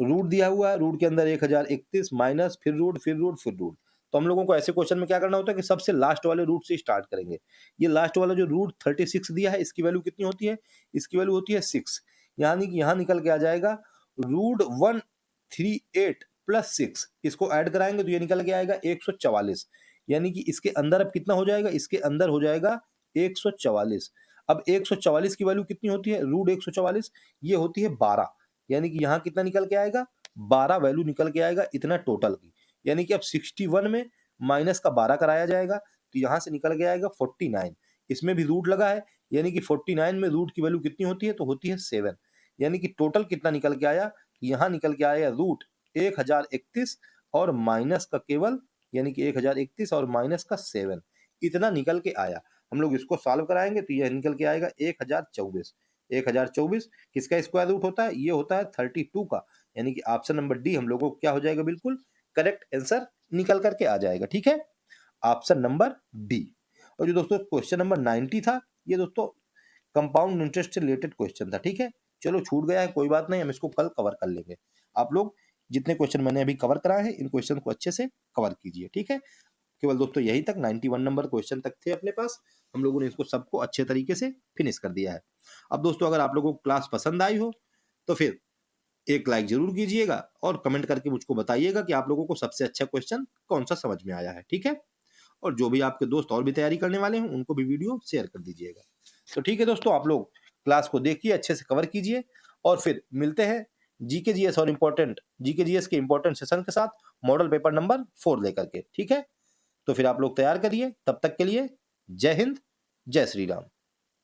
रूट दिया हुआ है, रूट के अंदर 1031 माइनस फिर रूट फिर रूट फिर रूट। तो हम लोगों को ऐसे क्वेश्चन में क्या करना होता है कि सबसे लास्ट वाले रूट से स्टार्ट करेंगे। ये लास्ट वाला जो रूट 36 दिया है, इसकी वैल्यू कितनी होती है? इसकी वैल्यू होती है 6, यानी कि यहाँ निकल के आ जाएगा रूट 138 प्लस 6। इसको ऐड कराएंगे तो ये निकल के आएगा 144, यानी कि इसके अंदर अब कितना हो जाएगा? इसके अंदर हो जाएगा 144। अब 144 की वैल्यू कितनी होती है? रूट 144 ये होती है 12, यानी कि यहाँ कितना निकल के आएगा? 12 वैल्यू निकल के आएगा इतना टोटल की। यानी कि अब 61 में माइनस का 12 कराया जाएगा तो यहाँ से निकल के आएगा 49। इसमें भी रूट लगा है, यानी कि 49 में रूट की वैल्यू कितनी होती है? तो होती है 7, यानी कि टोटल कितना निकल के आया? यहाँ निकल के आया रूट 1031 और माइनस का केवल, यानी कि 1031 और माइनस का 7, इतना निकल के आया। हम लोग इसको सॉल्व कराएंगे तो यह निकल के आएगा 1024। 1024 किसका स्क्वायर रूट होता है? ये होता है 32 का, यानी कि ऑप्शन नंबर डी हम लोगों को क्या हो जाएगा, बिल्कुल करेक्ट आंसर निकल करके आ जाएगा। ठीक है, ऑप्शन नंबर डी। और जो दोस्तों क्वेश्चन नंबर 90 था, ये दोस्तों कंपाउंड इंटरेस्ट से रिलेटेड क्वेश्चन था। ठीक है, चलो छूट गया है कोई बात नहीं, हम इसको कल कवर कर लेंगे। आप लोग जितने क्वेश्चन मैंने अभी कवर कराए हैं, इन क्वेश्चन को अच्छे से कवर कीजिए। ठीक है, केवल दोस्तों यही तक 91 नंबर क्वेश्चन तक थे अपने पास, हम लोगों ने इसको सबको अच्छे तरीके से फिनिश कर दिया है। अब दोस्तों अगर आप लोगों को क्लास पसंद आई हो तो फिर एक लाइक जरूर कीजिएगा और कमेंट करके मुझको बताइएगा कि आप लोगों को सबसे अच्छा क्वेश्चन कौन सा समझ में आया है। ठीक है, और जो भी आपके दोस्त और भी तैयारी करने वाले हैं उनको भी वीडियो शेयर कर दीजिएगा। तो ठीक है दोस्तों, आप लोग क्लास को देखिए, अच्छे से कवर कीजिए और फिर मिलते हैं जीके जीएस और इम्पोर्टेंट जीके जीएस के इम्पोर्टेंट सेशन के साथ मॉडल पेपर नंबर 4 लेकर के। ठीक है, तो फिर आप लोग तैयार करिए। तब तक के लिए जय हिंद, जय श्री राम।